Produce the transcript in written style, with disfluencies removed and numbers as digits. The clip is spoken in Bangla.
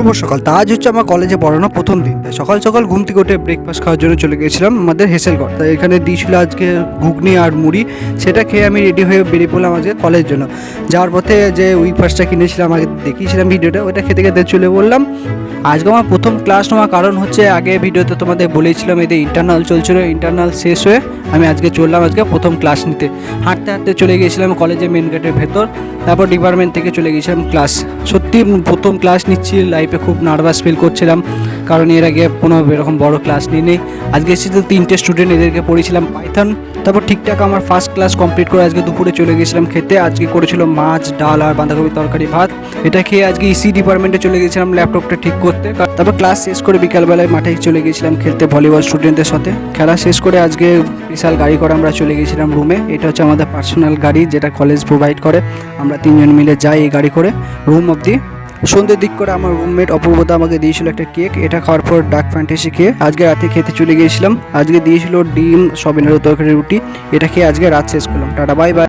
শুভ সকাল। তা আজ হচ্ছে আমার কলেজে পড়ানো প্রথম দিন। তাই সকাল সকাল ঘুম থেকে উঠে ব্রেকফাস্ট খাওয়ার জন্য চলে গিয়েছিলাম আমাদের হেসেলগড়। তাই এখানে দিয়েছিল আজকে ঘুগনি আর মুড়ি। সেটা খেয়ে আমি রেডি হয়ে বেরিয়ে পড়লাম আজকে কলেজের জন্য। যাওয়ার পথে যে উইফার্সটা কিনেছিলাম, আগে দেখিয়েছিলাম ভিডিওটা, ওটা খেতে খেতে চলে বললাম। আজকে আমার প্রথম ক্লাস নেওয়ার কারণ হচ্ছে, আগে ভিডিওতে তোমাদের বলেছিলাম এদের ইন্টারনাল চলছিল, ইন্টারনাল শেষ হয়ে আমি আজকে চললাম প্রথম ক্লাস নিতে। হাঁটতে হাঁটতে চলে গিয়েছিলাম কলেজের মেন গেটের ভেতর, তারপর ডিপার্টমেন্ট থেকে চলে গিয়েছিলাম ক্লাস। সত্যি প্রথম ক্লাস নিচ্ছি, লাইফে খুব নার্ভাস ফিল করছিলাম, কারণ এর আগে কোনো এরকম বড় ক্লাস নিই। আজকে এসেছি তো 3টে স্টুডেন্ট, এদেরকে পড়িয়েছিলাম পাইথন। তারপর ঠিকঠাক আমার ফার্স্ট ক্লাস কমপ্লিট করে আজকে দুপুরে চলে গিয়েছিলাম খেতে। আজকে করেছিল মাছ, ডাল আর বাঁধাকপি তরকারি, ভাত। এটা খেয়ে আজকে ইসি ডিপার্টমেন্টে চলে গিয়েছিলাম ল্যাপটপটা ঠিক করতে। তারপর ক্লাস শেষ করে বিকালবেলায় মাঠে চলে গিয়েছিলাম খেলতে ভলিবল স্টুডেন্টদের সাথে। খেলা শেষ করে আজকে বিশাল গাড়ি করে আমরা চলে গিয়েছিলাম রুমে। এটা হচ্ছে আমাদের পার্সোনাল গাড়ি, যেটা কলেজ প্রোভাইড করে। আমরা 3জন মিলে যাই এই গাড়ি করে রুম অবধি। সন্ধ্যের দিক করে আমার রুমমেট অপূর্বতা আমাকে দিয়েছিল একটা কেক। এটা খাওয়ার পর ডার্ক ফ্যান্টাসি খেয়ে আজকে রাতে খেতে চলে গিয়েছিলাম। আজকে দিয়েছিল ডিম, সয়াবিনের তরকারি, রুটি। এটা খেয়ে আজকে রাত শেষ করলাম। Tata, bye bye.